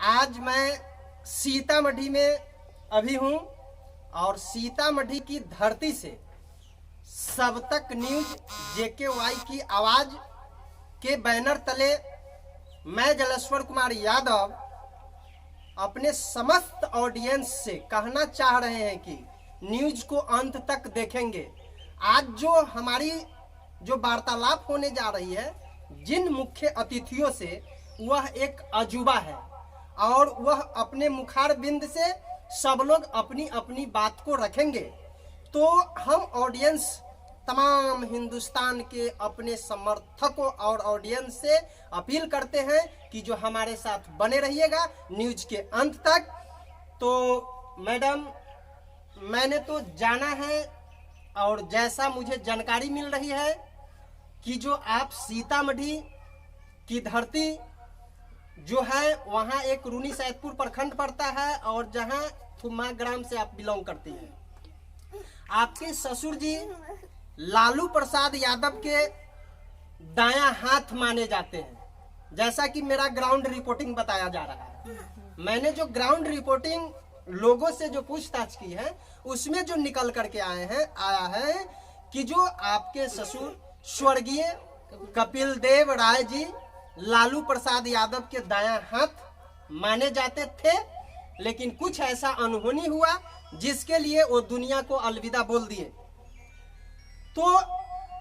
आज मैं सीतामढ़ी में अभी हूँ और सीतामढ़ी की धरती से सब तक न्यूज JKY की आवाज के बैनर तले मैं जलेश्वर कुमार यादव अपने समस्त ऑडियंस से कहना चाह रहे हैं कि न्यूज को अंत तक देखेंगे। आज जो हमारी वार्तालाप होने जा रही है जिन मुख्य अतिथियों से, वह एक अजूबा है और वह अपने मुखार बिंद से सब लोग अपनी अपनी बात को रखेंगे। तो हम ऑडियंस तमाम हिंदुस्तान के अपने समर्थकों और ऑडियंस से अपील करते हैं कि जो हमारे साथ बने रहिएगा न्यूज के अंत तक। तो मैडम, मैंने तो जाना है और जैसा मुझे जानकारी मिल रही है कि जो आप सीतामढ़ी की धरती जो है वहाँ एक रूनी सैदपुर प्रखंड पड़ता है और जहाँ थुम्मा ग्राम से आप बिलोंग करती हैं। आपके ससुर जी लालू प्रसाद यादव के दायां हाथ माने जाते हैं, जैसा कि मेरा ग्राउंड रिपोर्टिंग बताया जा रहा है। मैंने जो ग्राउंड रिपोर्टिंग लोगों से जो पूछताछ की है उसमें जो निकल करके आया है कि जो आपके ससुर स्वर्गीय कपिल देव राय जी लालू प्रसाद यादव के दायां हाथ माने जाते थे, लेकिन कुछ ऐसा अनहोनी हुआ जिसके लिए वो दुनिया को अलविदा बोल दिए। तो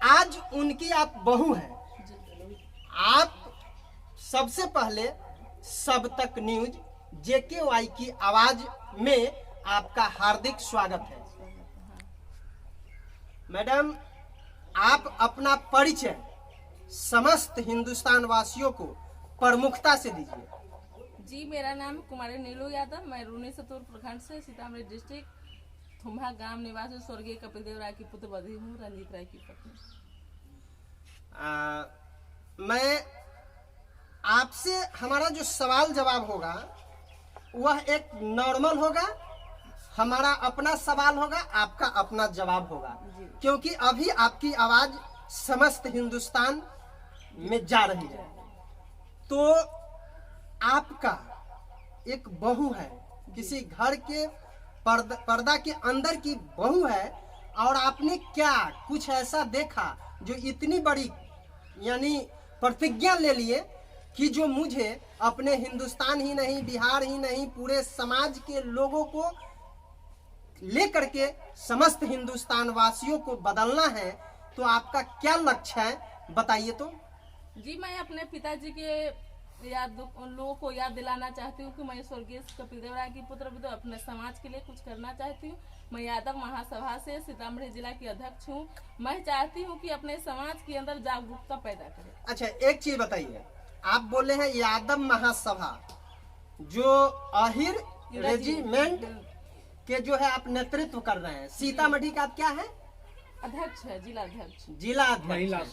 आज उनकी आप बहू हैं। आप सबसे पहले सब तक न्यूज JKY की आवाज में आपका हार्दिक स्वागत है। मैडम, आप अपना परिचय समस्त हिंदुस्तान वासियों को प्रमुखता से दीजिए। जी, मेरा नाम कुमारी नीलू यादव। मैं रूनी सैदपुर प्रखंड से सीतामढ़ी डिस्ट्रिक्ट थुम्हा गांव निवासी स्वर्गीय कपिल देव राय की पुत्र बधी हूँ, रंजीत राय की पत्नी। मैं आपसे हमारा जो सवाल जवाब होगा वह एक नॉर्मल होगा, हमारा अपना सवाल होगा, आपका अपना जवाब होगा, क्योंकि अभी आपकी आवाज समस्त हिंदुस्तान में जा रही है। तो आपका एक बहू है, किसी घर के पर्दा के अंदर की बहू है, और आपने क्या कुछ ऐसा देखा जो इतनी बड़ी यानी प्रतिज्ञा ले लिए कि जो मुझे अपने हिंदुस्तान ही नहीं, बिहार ही नहीं, पूरे समाज के लोगों को लेकर के समस्त हिंदुस्तान वासियों को बदलना है। तो आपका क्या लक्ष्य है, बताइए तो। जी, मैं अपने पिताजी के उन लोगों को याद दिलाना चाहती हूँ कि मैं स्वर्गीय कपिल देव राय की पुत्र भी तो अपने समाज के लिए कुछ करना चाहती हूँ। मैं यादव महासभा से सीतामढ़ी जिला की अध्यक्ष हूँ। मैं चाहती हूँ कि अपने समाज के अंदर जागरूकता पैदा करें। अच्छा, एक चीज बताइए, आप बोले हैं यादव महासभा, जो अहिर रेजिमेंट के जो है आप नेतृत्व कर रहे हैं, सीतामढ़ी का आप क्या है? अध्यक्ष है, जिला अध्यक्ष। जिला अध्यक्ष।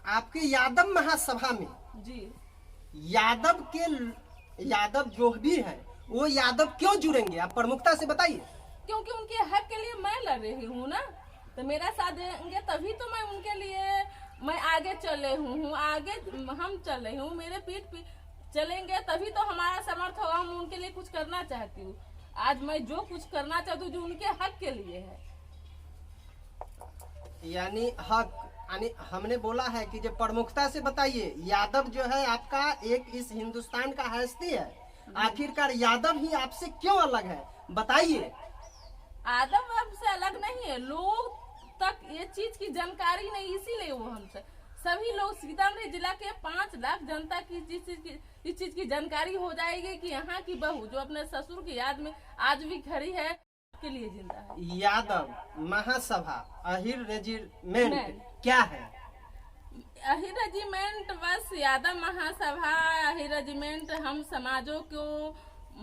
आपके यादव महासभा में जी यादव जो भी है वो यादव क्यों जुड़ेंगे, आप प्रमुखता से बताइए। क्योंकि उनके हक के लिए मैं लड़ रही हूँ ना, तो मेरा साथ देंगे तभी तो मैं उनके लिए मैं आगे चले हूँ, आगे हम चल रही हूँ, मेरे पीठ चलेंगे तभी तो हमारा समर्थ होगा। हम उनके लिए कुछ करना चाहती हूँ। आज मैं जो कुछ करना चाहती हूँ जो उनके हक के लिए है, यानी हक, यानी हमने बोला है कि जो प्रमुखता से बताइए। यादव जो है आपका एक इस हिंदुस्तान का हस्ती है, आखिरकार यादव ही आपसे क्यों अलग है, बताइए। यादव हमसे अलग नहीं है, लोग तक ये चीज की जानकारी नहीं, इसीलिए वो हमसे सभी लोग सीतामढ़ी जिला के 5 लाख जनता की इस चीज की जानकारी हो जाएगी कि यहाँ की बहू जो अपने ससुर की याद में आज भी खड़ी है, के लिए जिंदा है। यादव महासभा अहिर रेजिमेंट क्या है? अहिर रेजिमेंट बस यादव महासभा अहिर रेजिमेंट हम समाजों को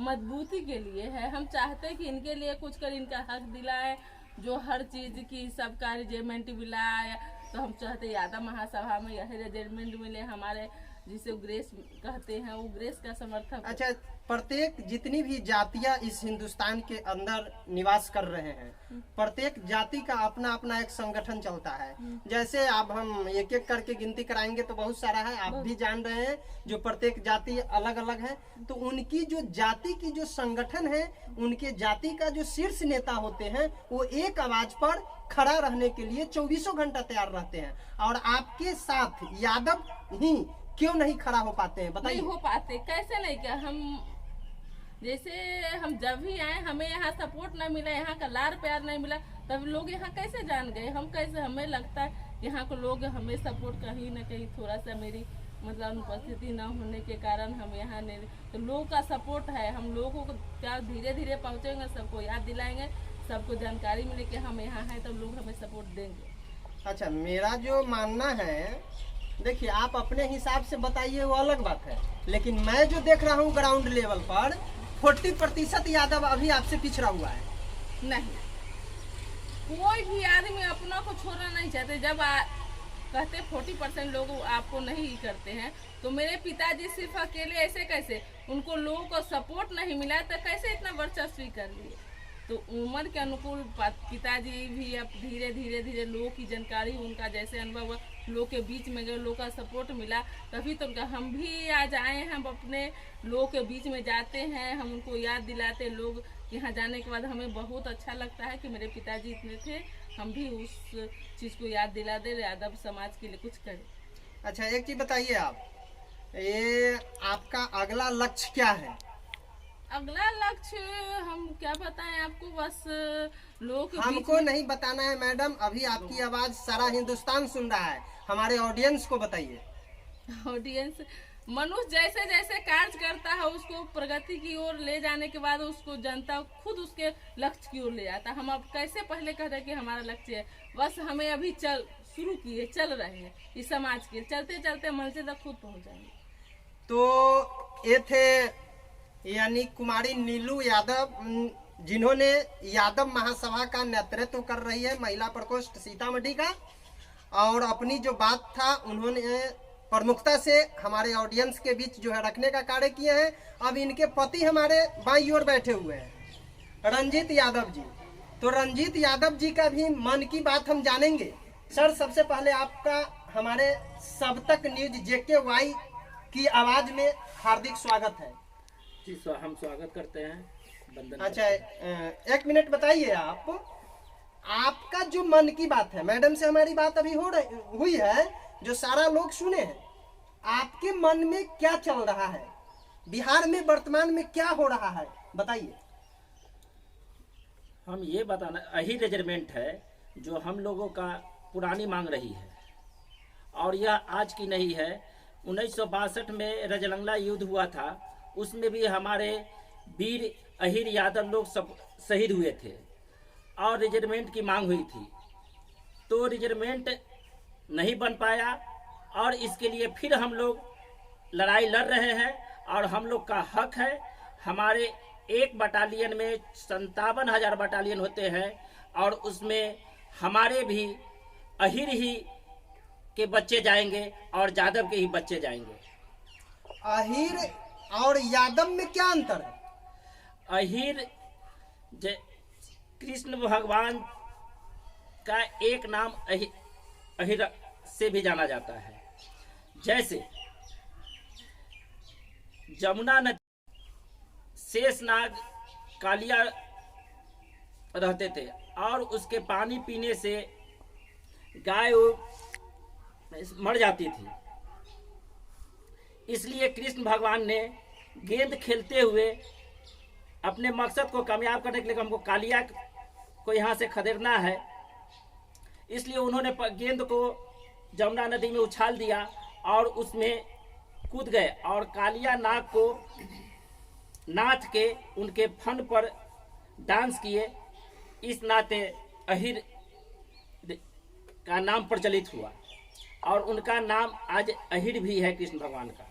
मजबूती के लिए है। हम चाहते हैं कि इनके लिए कुछ कर, इनका हक दिलाए, जो हर चीज की सबका रेजिमेंट मिलाए। तो हम चाहते यादव महासभा में यही रेजिमेंट मिले, हमारे जिसे उग्रेस कहते हैं, उग्रेस का समर्थक। अच्छा, प्रत्येक जितनी भी जातियां इस हिंदुस्तान के अंदर निवास कर रहे हैं, प्रत्येक जाति का अपना अपना एक संगठन चलता है। जैसे अब हम एक एक करके गिनती कराएंगे तो बहुत सारा है, आप भी जान रहे हैं, जो प्रत्येक जाति अलग अलग है। तो उनकी जो जाति की जो संगठन है, उनके जाति का जो शीर्ष नेता होते हैं, वो एक आवाज पर खड़ा रहने के लिए 24 घंटा तैयार रहते हैं। और आपके साथ यादव ही क्यों नहीं खड़ा हो पाते हैं, बताइए। नहीं हो पाते, कैसे नहीं, क्या हम जैसे हम जब भी आए, हमें यहाँ सपोर्ट नहीं मिला, यहाँ का लाड़ प्यार नहीं मिला, तब लोग यहाँ कैसे जान गए, हम कैसे, हमें लगता है यहाँ के लोग हमें सपोर्ट कहीं ना कहीं, थोड़ा सा मेरी मतलब अनुपस्थिति न होने के कारण हम यहाँ नहीं, तो लोगों का सपोर्ट है, हम लोगों को क्या धीरे धीरे पहुँचेंगे, सबको याद दिलाएंगे, सबको जानकारी मिले कि हम यहाँ हैं, तो लोग हमें सपोर्ट देंगे। अच्छा, मेरा जो मानना है, देखिए आप अपने हिसाब से बताइए, वो अलग बात है, लेकिन मैं जो देख रहा हूँ ग्राउंड लेवल पर 40% यादव अभी आपसे पिछड़ा हुआ है। नहीं, कोई भी आदमी अपना को छोड़ना नहीं चाहते। जब कहते 40% लोग आपको नहीं करते हैं, तो मेरे पिताजी सिर्फ अकेले ऐसे कैसे, उनको लोगों को सपोर्ट नहीं मिला तो कैसे इतना वर्चस्व कर लिए। तो उम्र के अनुकूल पिताजी भी अब धीरे धीरे धीरे लोगों की जानकारी, उनका जैसे अनुभव हुआ, लोग के बीच में गए, लोग का सपोर्ट मिला, तभी तो उनका, हम भी आज आए हैं, हम अपने लोग के बीच में जाते हैं, हम उनको याद दिलाते। लोग यहाँ जाने के बाद हमें बहुत अच्छा लगता है कि मेरे पिताजी इतने थे, हम भी उस चीज़ को याद दिला दे, यादव समाज के लिए कुछ करें। अच्छा, एक चीज बताइए आप, ये आपका अगला लक्ष्य क्या है? अगला लक्ष्य हम क्या बताएं आपको, बस लोग हमको नहीं बताना है मैडम, अभी आपकी आवाज सारा हिंदुस्तान सुन रहा है, हमारे ऑडियंस को बताइए। ऑडियंस, मनुष्य जैसे जैसे कार्य करता है, उसको प्रगति की ओर ले जाने के बाद उसको जनता खुद उसके लक्ष्य की ओर ले जाता है। हम अब कैसे पहले कह रहे कि हमारा लक्ष्य है, बस हमें अभी शुरू किए, चल रहे हैं इस समाज के, चलते चलते मंजिल तक खुद पहुंच जाएंगे। तो ये थे यानी कुमारी नीलू यादव, जिन्होंने यादव महासभा का नेतृत्व कर रही है, महिला प्रकोष्ठ सीतामढ़ी का, और अपनी जो बात था उन्होंने प्रमुखता से हमारे ऑडियंस के बीच जो है रखने का कार्य किए हैं। अब इनके पति हमारे बाईं ओर बैठे हुए हैं, रंजीत यादव जी। तो रंजीत यादव जी का भी मन की बात हम जानेंगे। सर, सबसे पहले आपका हमारे सब तक न्यूज JKY की आवाज में हार्दिक स्वागत है। जी, हम स्वागत करते हैं, वंदन। अच्छा, एक मिनट बताइए, आपका जो मन की बात है, मैडम से हमारी बात अभी हुई है, जो सारा लोग सुने हैं, आपके मन में क्या चल रहा है, बिहार में वर्तमान में क्या हो रहा है, बताइए। हम ये बताना, यही रेजरमेंट है जो हम लोगों का पुरानी मांग रही है, और यह आज की नहीं है। 1962 में रजलंगला युद्ध हुआ था, उसमें भी हमारे वीर अहिर यादव लोग सब शहीद हुए थे, और रिजर्मेंट की मांग हुई थी, तो रिजर्मेंट नहीं बन पाया, और इसके लिए फिर हम लोग लड़ाई लड़ रहे हैं, और हम लोग का हक है। हमारे एक बटालियन में 57,000 बटालियन होते हैं, और उसमें हमारे भी अहिर ही के बच्चे जाएंगे और यादव के ही बच्चे जाएंगे। अहिर और यादव में क्या अंतर है? अहिर कृष्ण भगवान का एक नाम अहिर से भी जाना जाता है। जैसे जमुना नदी शेषनाग कालिया रहते थे, और उसके पानी पीने से गाय मर जाती थी, इसलिए कृष्ण भगवान ने गेंद खेलते हुए अपने मकसद को कामयाब करने के लिए, हमको कालिया को यहाँ से खदेड़ना है, इसलिए उन्होंने गेंद को जमुना नदी में उछाल दिया और उसमें कूद गए, और कालिया नाग को नाच के उनके फन पर डांस किए। इस नाते अहिर का नाम प्रचलित हुआ, और उनका नाम आज अहिर भी है कृष्ण भगवान का।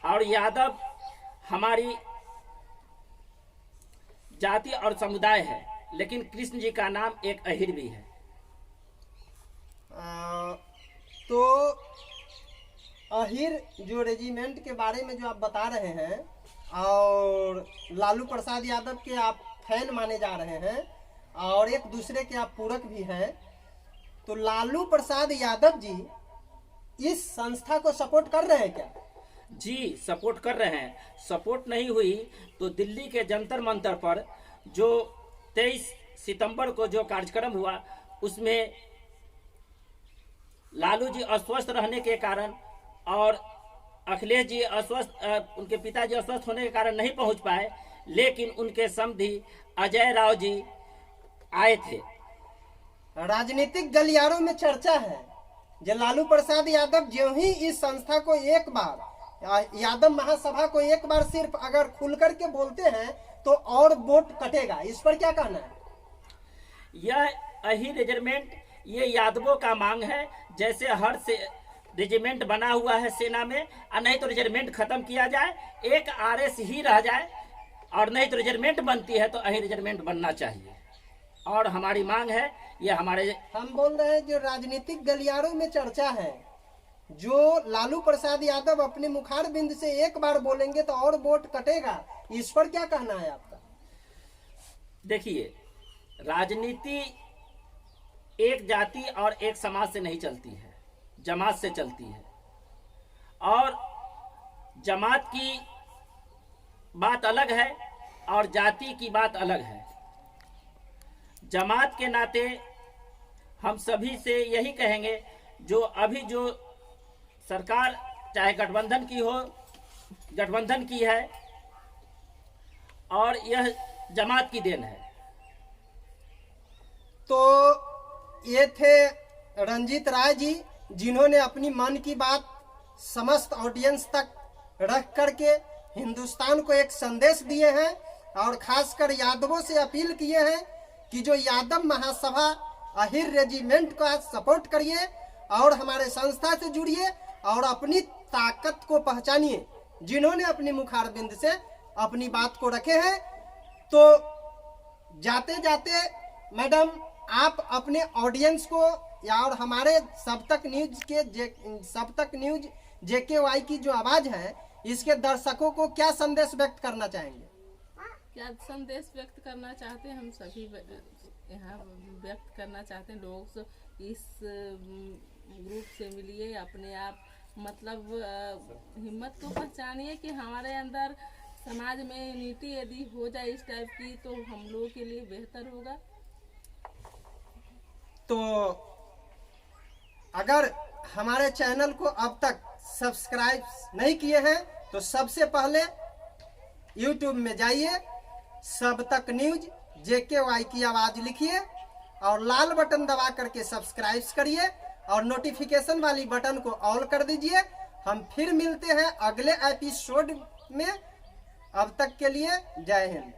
और यादव हमारी जाति और समुदाय है, लेकिन कृष्ण जी का नाम एक अहिर भी है। तो अहिर जो रेजिमेंट के बारे में जो आप बता रहे हैं और लालू प्रसाद यादव के आप फैन माने जा रहे हैं और एक दूसरे के आप पूरक भी हैं, तो लालू प्रसाद यादव जी इस संस्था को सपोर्ट कर रहे हैं क्या? जी सपोर्ट कर रहे हैं। सपोर्ट नहीं हुई तो दिल्ली के जंतर मंतर पर जो 23 सितंबर को जो कार्यक्रम हुआ उसमें लालू जी अस्वस्थ रहने के कारण और अखिलेश जी उनके पिताजी अस्वस्थ होने के कारण नहीं पहुंच पाए, लेकिन उनके समधी अजय राव जी आए थे। राजनीतिक गलियारों में चर्चा है जो लालू प्रसाद यादव जो ही इस संस्था को एक बार यादव महासभा को एक बार सिर्फ अगर खुल करके बोलते हैं तो और वोट कटेगा, इस पर क्या कहना है? यह अहिर रेजिमेंट ये यादवों का मांग है। जैसे हर से रेजिमेंट बना हुआ है सेना में, और नहीं तो रेजिमेंट खत्म किया जाए, एक आरएस ही रह जाए, और नहीं तो रेजिमेंट बनती है तो अहिर रेजिमेंट बनना चाहिए। और हमारी मांग है ये हमारे, हम बोल रहे हैं जो राजनीतिक गलियारों में चर्चा है, जो लालू प्रसाद यादव अपने मुखार बिंद से एक बार बोलेंगे तो और वोट कटेगा, इस पर क्या कहना है आपका? देखिए राजनीति एक जाति और एक समाज से नहीं चलती है, जमात से चलती है। और जमात की बात अलग है और जाति की बात अलग है। जमात के नाते हम सभी से यही कहेंगे, जो अभी जो सरकार चाहे गठबंधन की हो, गठबंधन की है और यह जमात की देन है। तो ये थे रंजीत राय जी, जिन्होंने अपनी मन की बात समस्त ऑडियंस तक रख करके हिंदुस्तान को एक संदेश दिए हैं और खासकर यादवों से अपील किए हैं कि जो यादव महासभा अहिर रेजिमेंट का सपोर्ट करिए और हमारे संस्था से जुड़िए और अपनी ताकत को पहचानिए, जिन्होंने अपनी मुखारबिंद से अपनी बात को रखे हैं। तो जाते जाते मैडम आप अपने ऑडियंस को या और हमारे सब तक न्यूज JKY की जो आवाज है, इसके दर्शकों को क्या संदेश व्यक्त करना चाहेंगे? क्या संदेश व्यक्त करना चाहते हैं? हम सभी यहाँ व्यक्त करना चाहते हैं, लोग इस ग्रुप से मिलिए, अपने आप मतलब हिम्मत को पहचानिए कि हमारे अंदर समाज में यूनिटी यदि हो जाए इस टाइप की तो हम लोगों के लिए बेहतर होगा। तो अगर हमारे चैनल को अब तक सब्सक्राइब नहीं किए हैं तो सबसे पहले YouTube में जाइए, सब तक न्यूज JKY की आवाज लिखिए और लाल बटन दबा करके सब्सक्राइब करिए और नोटिफिकेशन वाली बटन को ऑल कर दीजिए। हम फिर मिलते हैं अगले एपिसोड में। अब तक के लिए जय हिंद।